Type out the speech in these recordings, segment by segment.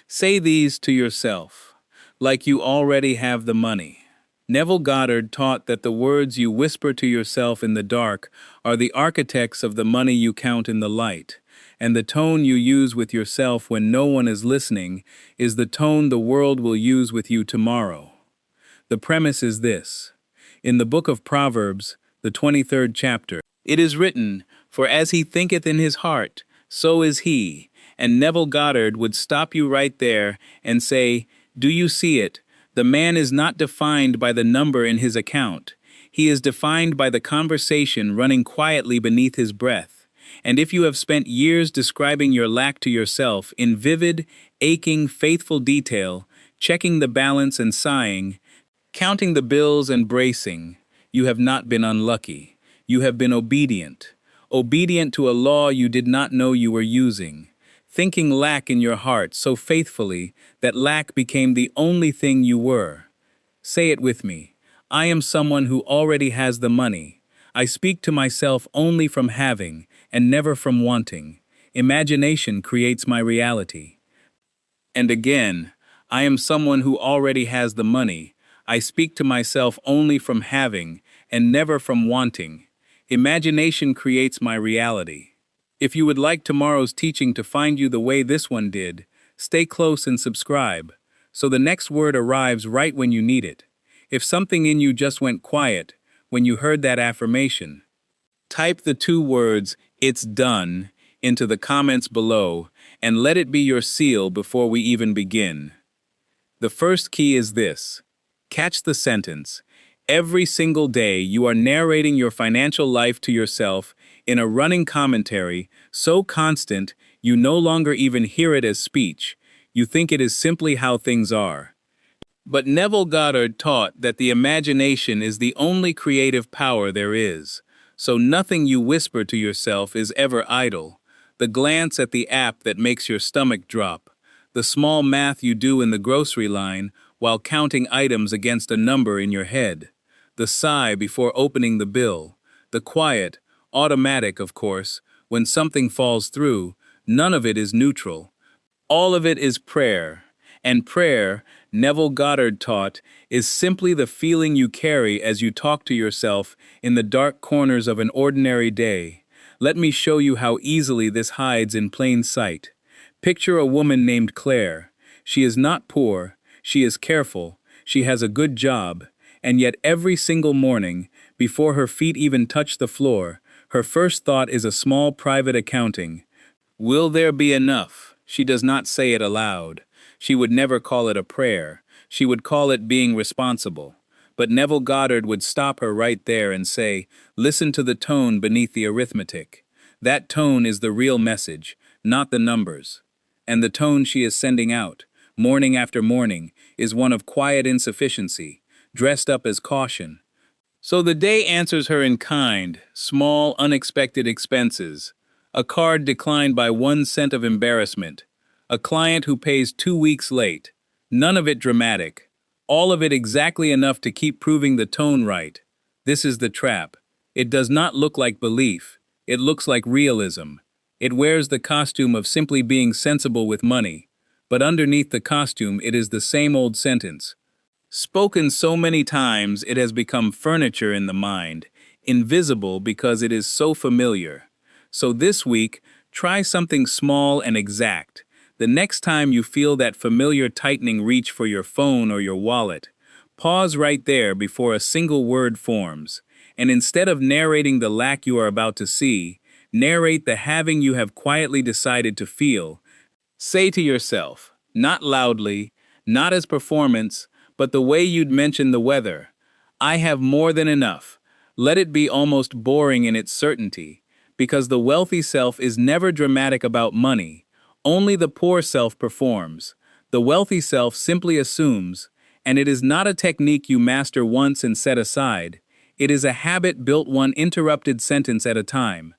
Say these to yourself, like you already have the money. Neville Goddard taught that the words you whisper to yourself in the dark are the architects of the money you count in the light, and the tone you use with yourself when no one is listening is the tone the world will use with you tomorrow. The premise is this. In the book of Proverbs, the 23rd chapter, it is written, "For as he thinketh in his heart, so is he." And Neville Goddard would stop you right there and say, "Do you see it? The man is not defined by the number in his account. He is defined by the conversation running quietly beneath his breath." And if you have spent years describing your lack to yourself in vivid, aching, faithful detail, checking the balance and sighing, counting the bills and bracing, you have not been unlucky. You have been obedient. Obedient to a law you did not know you were using. Thinking lack in your heart so faithfully that lack became the only thing you were. Say it with me. I am someone who already has the money. I speak to myself only from having and never from wanting. Imagination creates my reality. And again, I am someone who already has the money. I speak to myself only from having and never from wanting. Imagination creates my reality. If you would like tomorrow's teaching to find you the way this one did, stay close and subscribe, so the next word arrives right when you need it. If something in you just went quiet when you heard that affirmation, type the two words, "It's done," into the comments below, and let it be your seal before we even begin. The first key is this. Catch the sentence. Every single day you are narrating your financial life to yourself in a running commentary so constant you no longer even hear it as speech. You think it is simply how things are. But Neville Goddard taught that the imagination is the only creative power there is. So nothing you whisper to yourself is ever idle. The glance at the app that makes your stomach drop. The small math you do in the grocery line while counting items against a number in your head. The sigh before opening the bill. The quiet, automatic, of course, when something falls through. None of it is neutral. All of it is prayer. And prayer, Neville Goddard taught, is simply the feeling you carry as you talk to yourself in the dark corners of an ordinary day. Let me show you how easily this hides in plain sight. Picture a woman named Claire. She is not poor, she is careful, she has a good job, and yet every single morning, before her feet even touch the floor, her first thought is a small private accounting. Will there be enough? She does not say it aloud. She would never call it a prayer. She would call it being responsible. But Neville Goddard would stop her right there and say, "Listen to the tone beneath the arithmetic. That tone is the real message, not the numbers." And the tone she is sending out, morning after morning, is one of quiet insufficiency, dressed up as caution. So the day answers her in kind, small, unexpected expenses. A card declined by 1 cent of embarrassment. A client who pays 2 weeks late. None of it dramatic. All of it exactly enough to keep proving the tone right. This is the trap. It does not look like belief. It looks like realism. It wears the costume of simply being sensible with money. But underneath the costume, it is the same old sentence. Spoken so many times, it has become furniture in the mind, invisible because it is so familiar. So this week, try something small and exact. The next time you feel that familiar tightening reach for your phone or your wallet, pause right there before a single word forms. And instead of narrating the lack you are about to see, narrate the having you have quietly decided to feel. Say to yourself, not loudly, not as performance, but the way you'd mention the weather, "I have more than enough." Let it be almost boring in its certainty, because the wealthy self is never dramatic about money. Only the poor self performs. The wealthy self simply assumes, and it is not a technique you master once and set aside. It is a habit built one interrupted sentence at a time.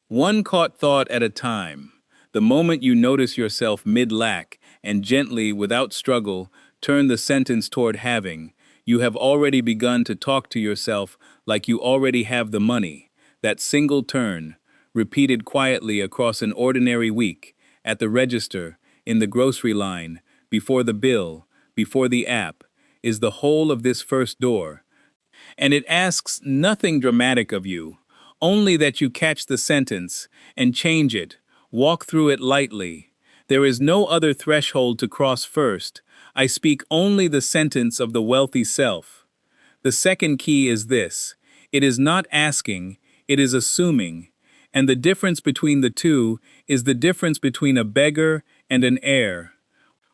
One caught thought at a time. The moment you notice yourself mid-lack and gently, without struggle, turn the sentence toward having, you have already begun to talk to yourself like you already have the money. That single turn, repeated quietly across an ordinary week, at the register, in the grocery line, before the bill, before the app, is the whole of this first door. And it asks nothing dramatic of you, only that you catch the sentence and change it, walk through it lightly. There is no other threshold to cross first. I speak only the sentence of the wealthy self. The second key is this: it is not asking, it is assuming. And the difference between the two is the difference between a beggar and an heir.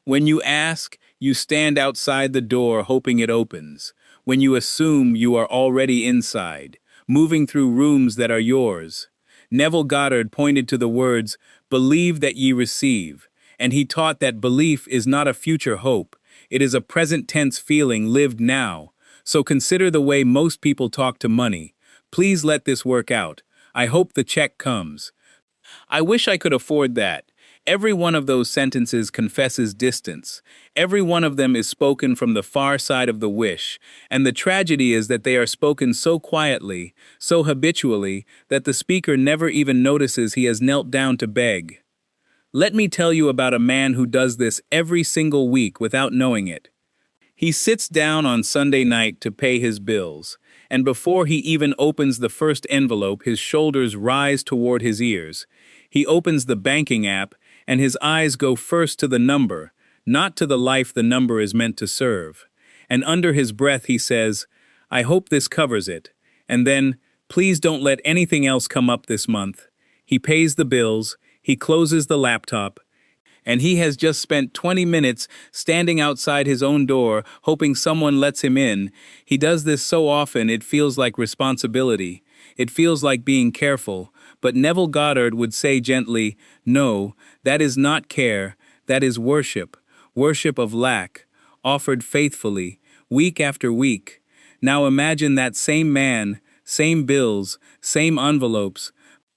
When you ask, you stand outside the door hoping it opens. When you assume, you are already inside, moving through rooms that are yours. Neville Goddard pointed to the words, "Believe that ye receive," and he taught that belief is not a future hope, it is a present tense feeling lived now. So consider the way most people talk to money. Please let this work out. I hope the check comes. I wish I could afford that. Every one of those sentences confesses distance. Every one of them is spoken from the far side of the wish, and the tragedy is that they are spoken so quietly, so habitually, that the speaker never even notices he has knelt down to beg. Let me tell you about a man who does this every single week without knowing it. He sits down on Sunday night to pay his bills, and before he even opens the first envelope, his shoulders rise toward his ears. He opens the banking app, and his eyes go first to the number, not to the life the number is meant to serve. And under his breath he says, "I hope this covers it." And then, "Please don't let anything else come up this month." He pays the bills, he closes the laptop, and he has just spent 20 minutes standing outside his own door, hoping someone lets him in. He does this so often it feels like responsibility. It feels like being careful. But Neville Goddard would say gently, "No, that is not care, that is worship. Worship of lack, offered faithfully, week after week." Now imagine that same man, same bills, same envelopes,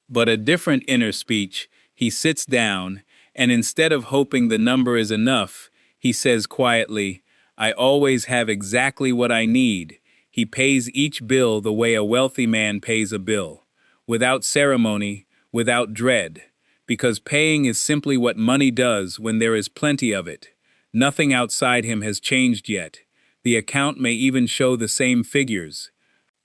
but a different inner speech. He sits down, and instead of hoping the number is enough, he says quietly, "I always have exactly what I need." He pays each bill the way a wealthy man pays a bill, without ceremony, without dread, because paying is simply what money does when there is plenty of it. Nothing outside him has changed yet. The account may even show the same figures.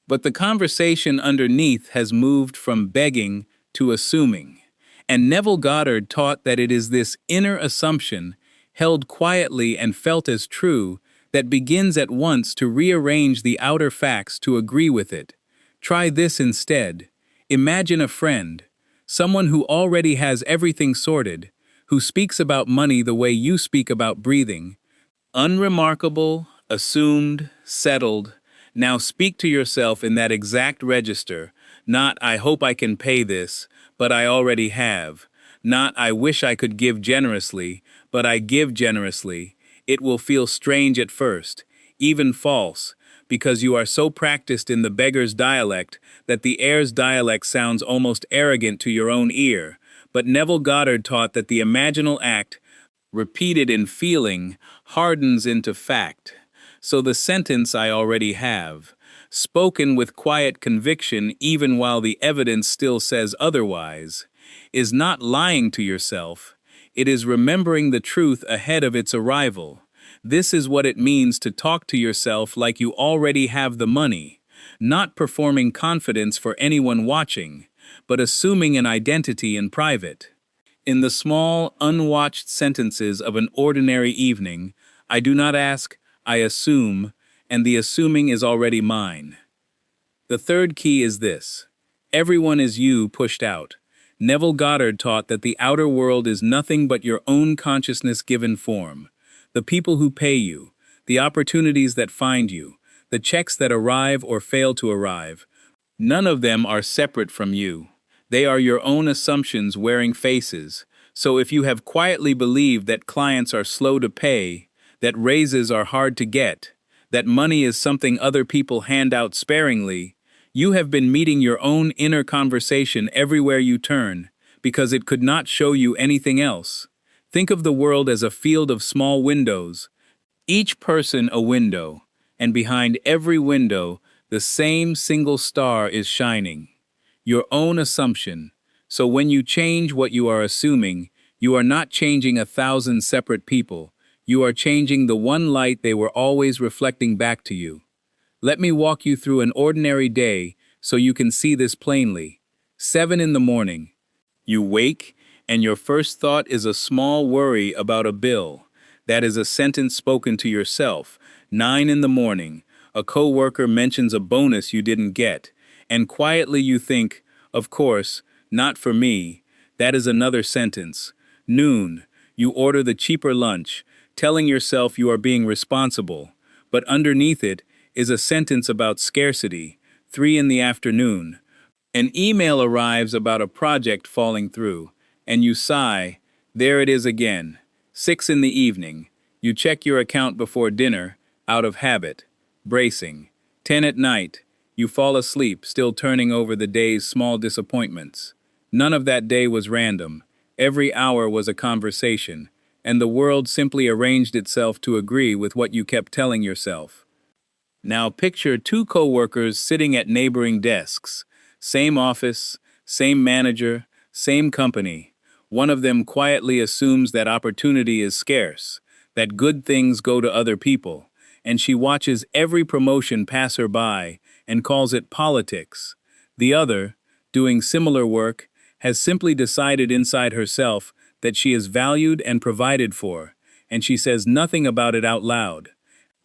But the conversation underneath has moved from begging to assuming. And Neville Goddard taught that it is this inner assumption, held quietly and felt as true, that begins at once to rearrange the outer facts to agree with it. Try this instead. Imagine a friend, someone who already has everything sorted, who speaks about money the way you speak about breathing. Unremarkable, assumed, settled. Now speak to yourself in that exact register, not "I hope I can pay this," but "I already have." Not "I wish I could give generously," but "I give generously." It will feel strange at first, even false, because you are so practiced in the beggar's dialect that the heir's dialect sounds almost arrogant to your own ear. But Neville Goddard taught that the imaginal act, repeated in feeling, hardens into fact. So the sentence "I already have," spoken with quiet conviction even while the evidence still says otherwise, is not lying to yourself. It is remembering the truth ahead of its arrival. This is what it means to talk to yourself like you already have the money, not performing confidence for anyone watching, but assuming an identity in private. In the small, unwatched sentences of an ordinary evening, I do not ask, I assume, and the assuming is already mine. The third key is this: everyone is you pushed out. Neville Goddard taught that the outer world is nothing but your own consciousness given form. The people who pay you, the opportunities that find you, the checks that arrive or fail to arrive, none of them are separate from you. They are your own assumptions wearing faces. So if you have quietly believed that clients are slow to pay, that raises are hard to get, that money is something other people hand out sparingly, you have been meeting your own inner conversation everywhere you turn, because it could not show you anything else. Think of the world as a field of small windows, each person a window, and behind every window, the same single star is shining. Your own assumption. So when you change what you are assuming, you are not changing 1,000 separate people. You are changing the one light they were always reflecting back to you. Let me walk you through an ordinary day so you can see this plainly. 7 in the morning. You wake, and your first thought is a small worry about a bill. That is a sentence spoken to yourself. 9 in the morning. A coworker mentions a bonus you didn't get, and quietly you think, of course, not for me. That is another sentence. Noon. You order the cheaper lunch, telling yourself you are being responsible. But underneath it is a sentence about scarcity. 3 in the afternoon. An email arrives about a project falling through, and you sigh, there it is again. 6 in the evening. You check your account before dinner, out of habit. Bracing. 10 at night. You fall asleep, still turning over the day's small disappointments. None of that day was random. Every hour was a conversation, and the world simply arranged itself to agree with what you kept telling yourself. Now picture two coworkers sitting at neighboring desks. Same office, same manager, same company. One of them quietly assumes that opportunity is scarce, that good things go to other people, and she watches every promotion pass her by and calls it politics. The other, doing similar work, has simply decided inside herself that she is valued and provided for, and she says nothing about it out loud.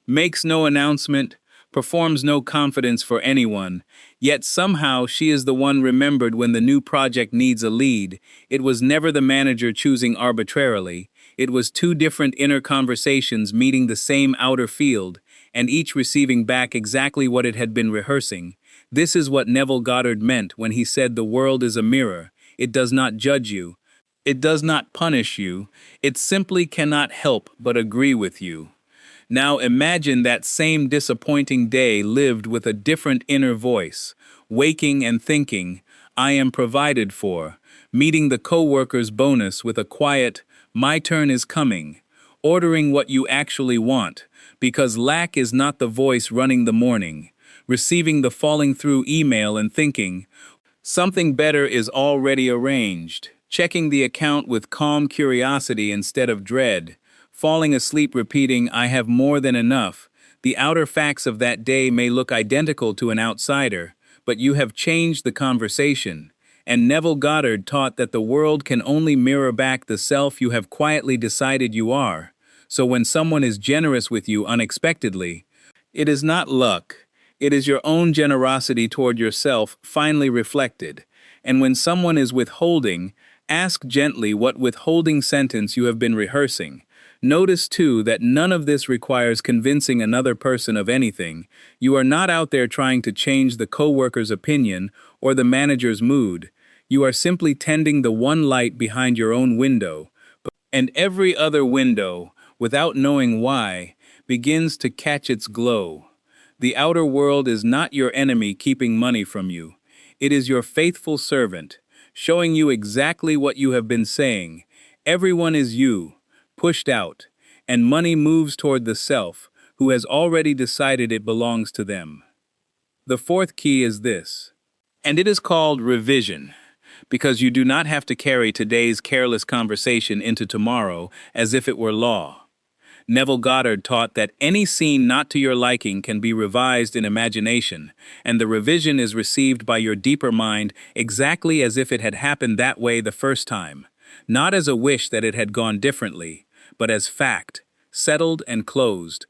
Makes no announcement, performs no confidence for anyone, yet somehow she is the one remembered when the new project needs a lead. It was never the manager choosing arbitrarily, it was two different inner conversations meeting the same outer field, and each receiving back exactly what it had been rehearsing. This is what Neville Goddard meant when he said the world is a mirror. It does not judge you. It does not punish you. It simply cannot help but agree with you. Now imagine that same disappointing day lived with a different inner voice, waking and thinking, I am provided for, meeting the coworker's bonus with a quiet, my turn is coming, ordering what you actually want, because lack is not the voice running the morning, receiving the falling through email and thinking, something better is already arranged, checking the account with calm curiosity instead of dread, falling asleep repeating, I have more than enough. The outer facts of that day may look identical to an outsider, but you have changed the conversation. And Neville Goddard taught that the world can only mirror back the self you have quietly decided you are. So when someone is generous with you unexpectedly, it is not luck. It is your own generosity toward yourself finally reflected. And when someone is withholding, ask gently what withholding sentence you have been rehearsing. Notice, too, that none of this requires convincing another person of anything. You are not out there trying to change the coworker's opinion or the manager's mood. You are simply tending the one light behind your own window. And every other window, without knowing why, begins to catch its glow. The outer world is not your enemy keeping money from you. It is your faithful servant, showing you exactly what you have been saying. Everyone is you, pushed out, and money moves toward the self, who has already decided it belongs to them. The fourth key is this, and it is called revision, because you do not have to carry today's careless conversation into tomorrow as if it were law. Neville Goddard taught that any scene not to your liking can be revised in imagination, and the revision is received by your deeper mind exactly as if it had happened that way the first time, not as a wish that it had gone differently, but as fact, settled and closed.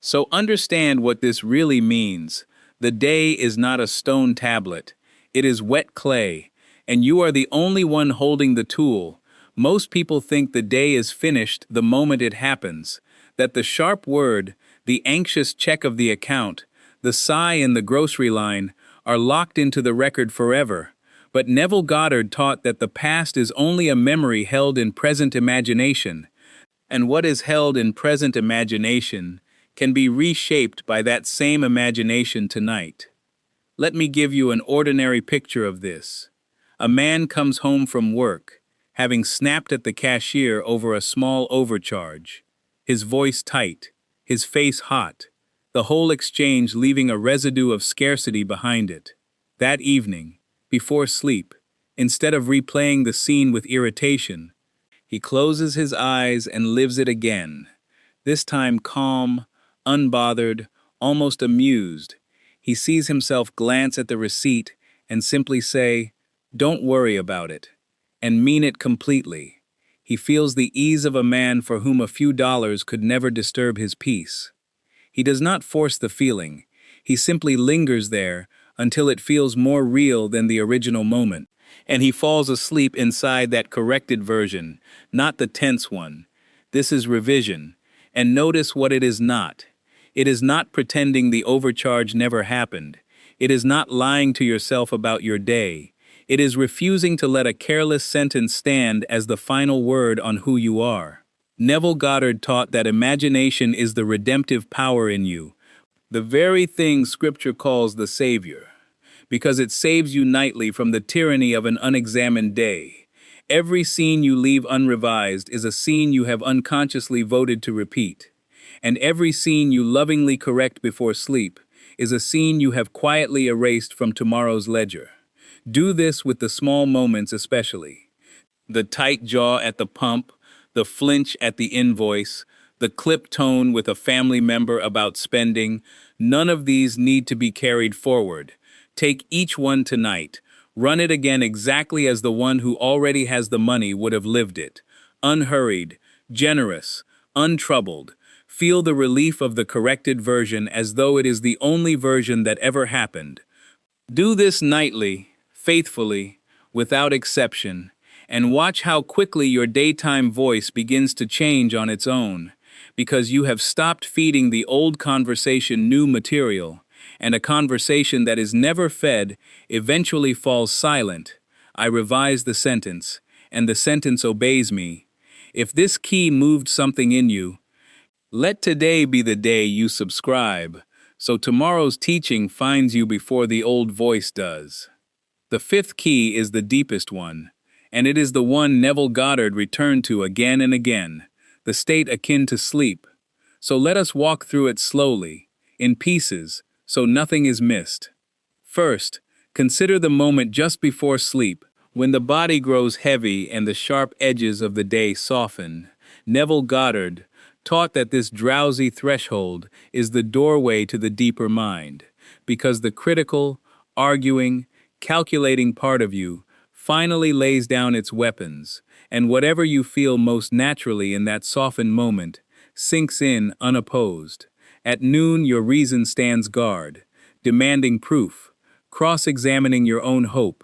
So understand what this really means. The day is not a stone tablet. It is wet clay, and you are the only one holding the tool. Most people think the day is finished the moment it happens, that the sharp word, the anxious check of the account, the sigh in the grocery line are locked into the record forever. But Neville Goddard taught that the past is only a memory held in present imagination, and what is held in present imagination can be reshaped by that same imagination tonight. Let me give you an ordinary picture of this. A man comes home from work, having snapped at the cashier over a small overcharge. His voice tight, his face hot, the whole exchange leaving a residue of scarcity behind it. That evening, before sleep, instead of replaying the scene with irritation, he closes his eyes and lives it again. this time calm, unbothered, almost amused. He sees himself glance at the receipt and simply say, "Don't worry about it," and mean it completely. He feels the ease of a man for whom a few dollars could never disturb his peace. He does not force the feeling. He simply lingers there until it feels more real than the original moment. And he falls asleep inside that corrected version, not the tense one. This is revision. And notice what it is not. It is not pretending the overcharge never happened. It is not lying to yourself about your day. It is refusing to let a careless sentence stand as the final word on who you are. Neville Goddard taught that imagination is the redemptive power in you, the very thing Scripture calls the Savior, because it saves you nightly from the tyranny of an unexamined day. Every scene you leave unrevised is a scene you have unconsciously voted to repeat, and every scene you lovingly correct before sleep is a scene you have quietly erased from tomorrow's ledger. Do this with the small moments especially. The tight jaw at the pump, the flinch at the invoice, the clipped tone with a family member about spending, none of these need to be carried forward. Take each one tonight. Run it again exactly as the one who already has the money would have lived it. Unhurried, generous, untroubled. Feel the relief of the corrected version as though it is the only version that ever happened. Do this nightly, faithfully, without exception, and watch how quickly your daytime voice begins to change on its own, because you have stopped feeding the old conversation new material, and a conversation that is never fed eventually falls silent. I revise the sentence, and the sentence obeys me. If this key moved something in you, let today be the day you subscribe, so tomorrow's teaching finds you before the old voice does. The fifth key is the deepest one, and it is the one Neville Goddard returned to again and again, the state akin to sleep. So let us walk through it slowly, in pieces, so nothing is missed. First, consider the moment just before sleep, when the body grows heavy and the sharp edges of the day soften. Neville Goddard taught that this drowsy threshold is the doorway to the deeper mind, because the critical, arguing, calculating part of you finally lays down its weapons, and whatever you feel most naturally in that softened moment sinks in unopposed. At noon, your reason stands guard, demanding proof, cross-examining your own hope.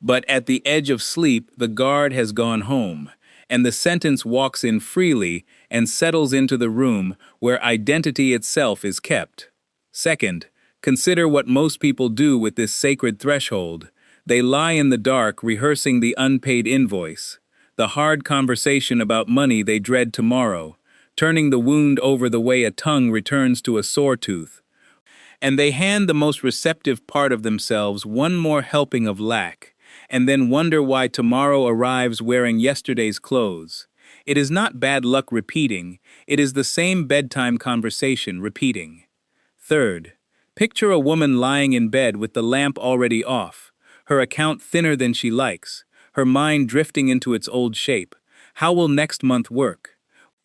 But at the edge of sleep, the guard has gone home, and the sentence walks in freely and settles into the room where identity itself is kept. Second, consider what most people do with this sacred threshold. They lie in the dark rehearsing the unpaid invoice, the hard conversation about money they dread tomorrow, turning the wound over the way a tongue returns to a sore tooth. And they hand the most receptive part of themselves one more helping of lack, and then wonder why tomorrow arrives wearing yesterday's clothes. It is not bad luck repeating, it is the same bedtime conversation repeating. Third, picture a woman lying in bed with the lamp already off, her account thinner than she likes, her mind drifting into its old shape. How will next month work?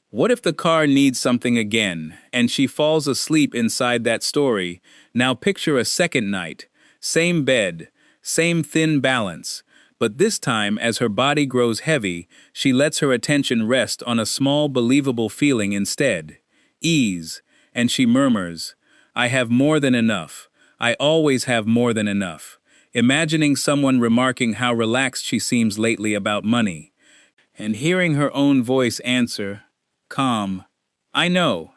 What if the car needs something again, and she falls asleep inside that story? Now picture a second night, same bed, same thin balance, but this time as her body grows heavy, she lets her attention rest on a small believable feeling instead. Ease, and she murmurs, "I have more than enough. I always have more than enough." Imagining someone remarking how relaxed she seems lately about money, and hearing her own voice answer, calm, "I know.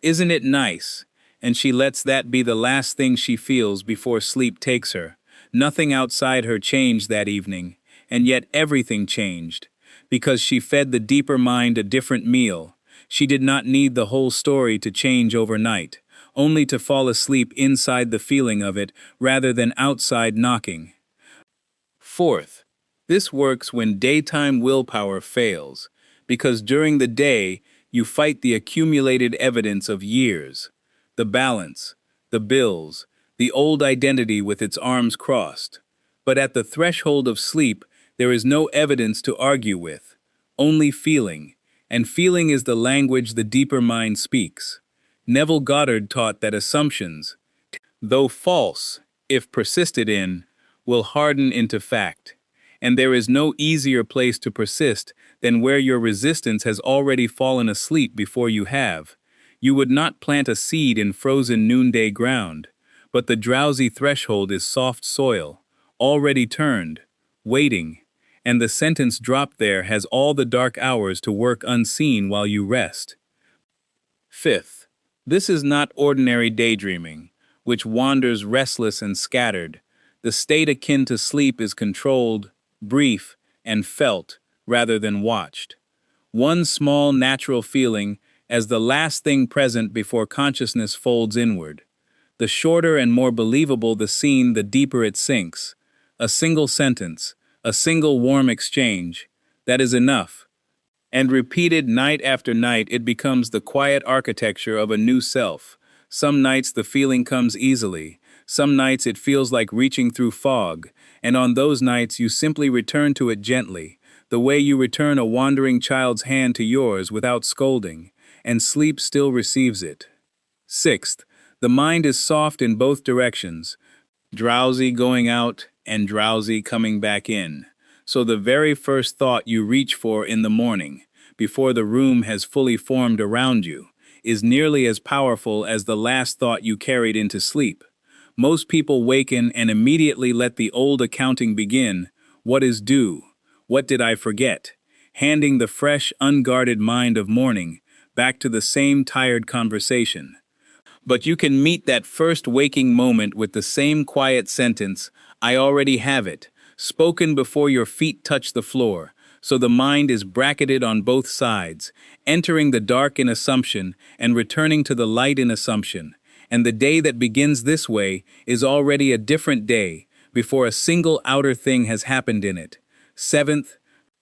Isn't it nice?" And she lets that be the last thing she feels before sleep takes her. Nothing outside her changed that evening, and yet everything changed, because she fed the deeper mind a different meal. She did not need the whole story to change overnight, only to fall asleep inside the feeling of it rather than outside knocking. Fourth, this works when daytime willpower fails, because during the day, you fight the accumulated evidence of years, the balance, the bills, the old identity with its arms crossed. But at the threshold of sleep, there is no evidence to argue with, only feeling. and feeling is the language the deeper mind speaks. Neville Goddard taught that assumptions, though false, if persisted in, will harden into fact. And there is no easier place to persist than where your resistance has already fallen asleep before you have. You would not plant a seed in frozen noonday ground, but the drowsy threshold is soft soil, already turned, waiting, and the sentence dropped there has all the dark hours to work unseen while you rest. Fifth, this is not ordinary daydreaming, which wanders restless and scattered. The state akin to sleep is controlled, brief, and felt rather than watched. One small natural feeling as the last thing present before consciousness folds inward. The shorter and more believable the scene, the deeper it sinks. A single sentence, a single warm exchange, that is enough. And repeated night after night, it becomes the quiet architecture of a new self. Some nights the feeling comes easily, some nights it feels like reaching through fog, and on those nights you simply return to it gently, the way you return a wandering child's hand to yours without scolding, and sleep still receives it. Sixth, the mind is soft in both directions, drowsy going out and drowsy coming back in. So the very first thought you reach for in the morning, before the room has fully formed around you, is nearly as powerful as the last thought you carried into sleep. Most people waken and immediately let the old accounting begin. What is due? What did I forget? Handing the fresh, unguarded mind of morning back to the same tired conversation. But you can meet that first waking moment with the same quiet sentence, I already have it, spoken before your feet touch the floor, so the mind is bracketed on both sides, entering the dark in assumption and returning to the light in assumption. And the day that begins this way is already a different day, before a single outer thing has happened in it. Seventh,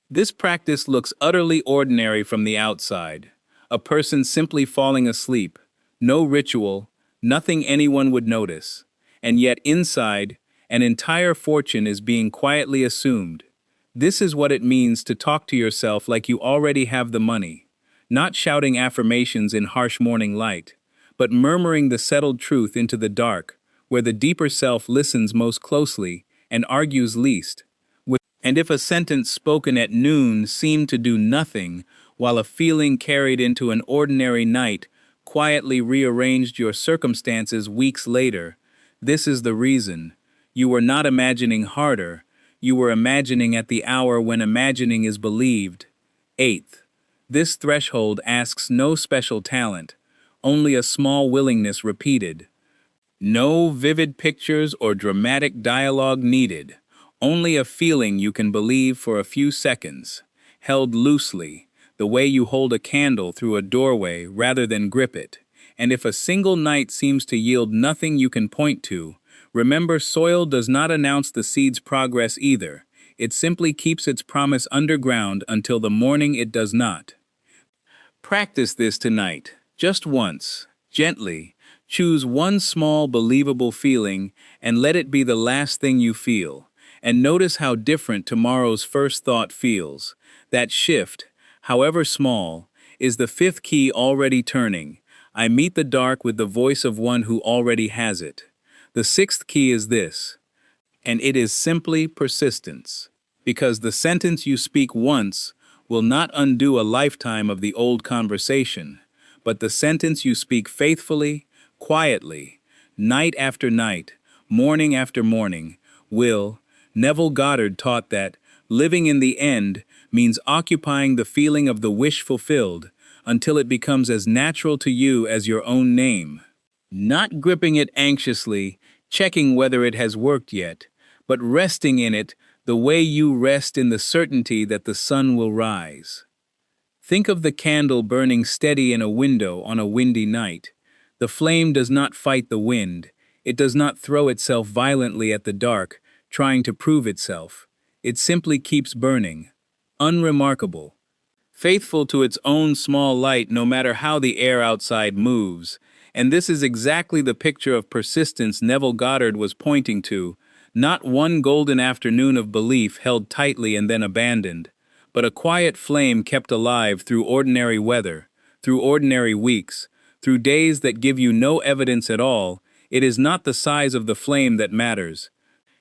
this practice looks utterly ordinary from the outside. A person simply falling asleep, no ritual, nothing anyone would notice. And yet inside, an entire fortune is being quietly assumed. This is what it means to talk to yourself like you already have the money, not shouting affirmations in harsh morning light, but murmuring the settled truth into the dark, where the deeper self listens most closely and argues least. And if a sentence spoken at noon seemed to do nothing, while a feeling carried into an ordinary night quietly rearranged your circumstances weeks later, this is the reason. You were not imagining harder, you were imagining at the hour when imagining is believed. Eighth, this threshold asks no special talent, only a small willingness repeated. No vivid pictures or dramatic dialogue needed, only a feeling you can believe for a few seconds, held loosely, the way you hold a candle through a doorway rather than grip it. And if a single night seems to yield nothing you can point to, remember, soil does not announce the seed's progress either. It simply keeps its promise underground until the morning it does not. Practice this tonight, just once, gently. Choose one small, believable feeling and let it be the last thing you feel. And notice how different tomorrow's first thought feels. That shift, however small, is the fifth key already turning. I meet the dark with the voice of one who already has it. The sixth key is this, and it is simply persistence. Because the sentence you speak once will not undo a lifetime of the old conversation, but the sentence you speak faithfully, quietly, night after night, morning after morning, will. Neville Goddard taught that living in the end means occupying the feeling of the wish fulfilled until it becomes as natural to you as your own name. Not gripping it anxiously, checking whether it has worked yet, but resting in it the way you rest in the certainty that the sun will rise. Think of the candle burning steady in a window on a windy night. The flame does not fight the wind. It does not throw itself violently at the dark, trying to prove itself. It simply keeps burning, unremarkable, faithful to its own small light no matter how the air outside moves. And this is exactly the picture of persistence Neville Goddard was pointing to, not one golden afternoon of belief held tightly and then abandoned, but a quiet flame kept alive through ordinary weather, through ordinary weeks, through days that give you no evidence at all. It is not the size of the flame that matters.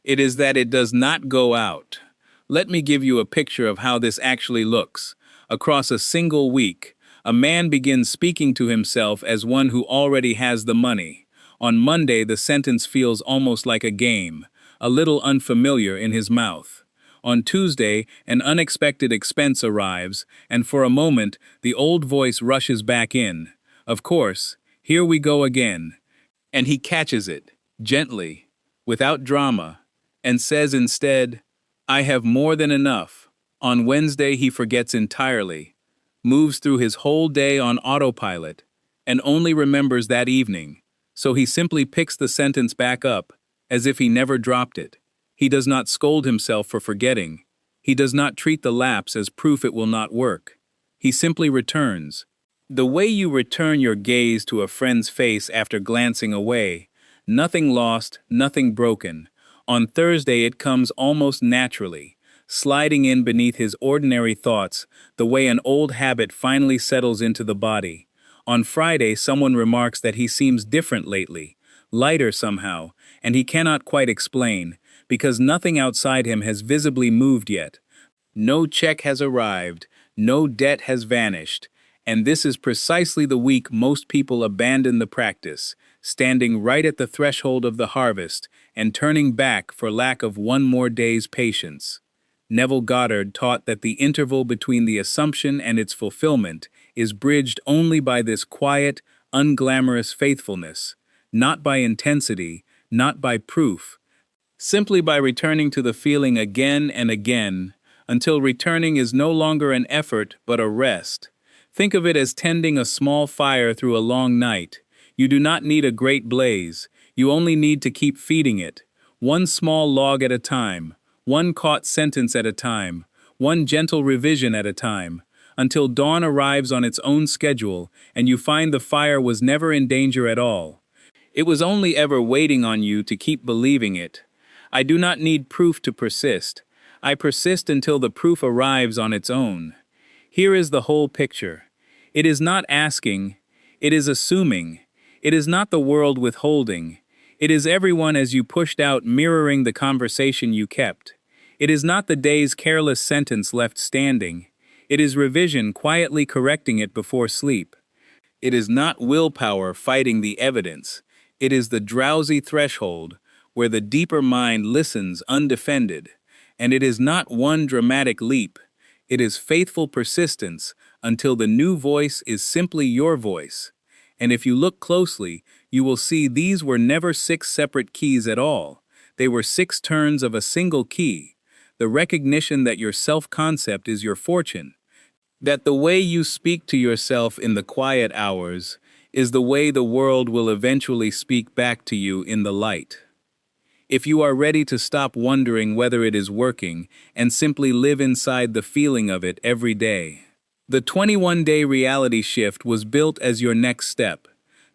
It is that it does not go out. Let me give you a picture of how this actually looks. Across a single week, a man begins speaking to himself as one who already has the money. On Monday, the sentence feels almost like a game, a little unfamiliar in his mouth. On Tuesday, an unexpected expense arrives, and for a moment, the old voice rushes back in. Of course, here we go again. And he catches it, gently, without drama, and says instead, I have more than enough. On Wednesday, he forgets entirely, moves through his whole day on autopilot, and only remembers that evening. So he simply picks the sentence back up, as if he never dropped it. He does not scold himself for forgetting. He does not treat the lapse as proof it will not work. He simply returns. The way you return your gaze to a friend's face after glancing away, nothing lost, nothing broken. On Thursday it comes almost naturally, sliding in beneath his ordinary thoughts, the way an old habit finally settles into the body. On Friday someone remarks that he seems different lately, lighter somehow, and he cannot quite explain, because nothing outside him has visibly moved yet. No check has arrived, no debt has vanished, and this is precisely the week most people abandon the practice, standing right at the threshold of the harvest and turning back for lack of one more day's patience. Neville Goddard taught that the interval between the assumption and its fulfillment is bridged only by this quiet, unglamorous faithfulness, not by intensity, not by proof, simply by returning to the feeling again and again, until returning is no longer an effort but a rest. Think of it as tending a small fire through a long night. You do not need a great blaze, you only need to keep feeding it, one small log at a time, one caught sentence at a time, one gentle revision at a time, until dawn arrives on its own schedule and you find the fire was never in danger at all. It was only ever waiting on you to keep believing it. I do not need proof to persist. I persist until the proof arrives on its own. Here is the whole picture. It is not asking, it is assuming. It is not the world withholding. It is everyone as you pushed out mirroring the conversation you kept. It is not the day's careless sentence left standing. It is revision quietly correcting it before sleep. It is not willpower fighting the evidence. It is the drowsy threshold where the deeper mind listens undefended. And it is not one dramatic leap. It is faithful persistence until the new voice is simply your voice. And if you look closely, you will see these were never 6 separate keys at all. They were 6 turns of a single key. The recognition that your self-concept is your fortune. That the way you speak to yourself in the quiet hours is the way the world will eventually speak back to you in the light. If you are ready to stop wondering whether it is working and simply live inside the feeling of it every day. The 21-day reality shift was built as your next step.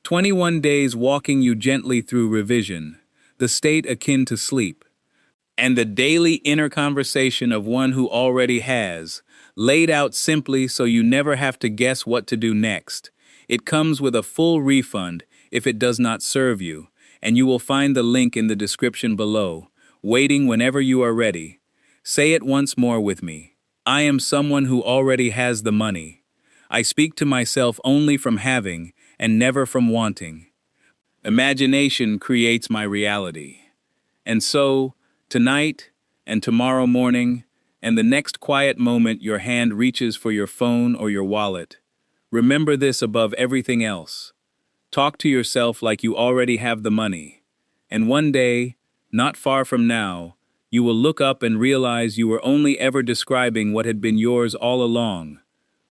21 days walking you gently through revision, the state akin to sleep, and the daily inner conversation of one who already has, laid out simply so you never have to guess what to do next. It comes with a full refund if it does not serve you, and you will find the link in the description below, waiting whenever you are ready. Say it once more with me. I am someone who already has the money. I speak to myself only from having and never from wanting. Imagination creates my reality. And so, tonight and tomorrow morning and the next quiet moment your hand reaches for your phone or your wallet, remember this above everything else. Talk to yourself like you already have the money. And one day, not far from now, you will look up and realize you were only ever describing what had been yours all along.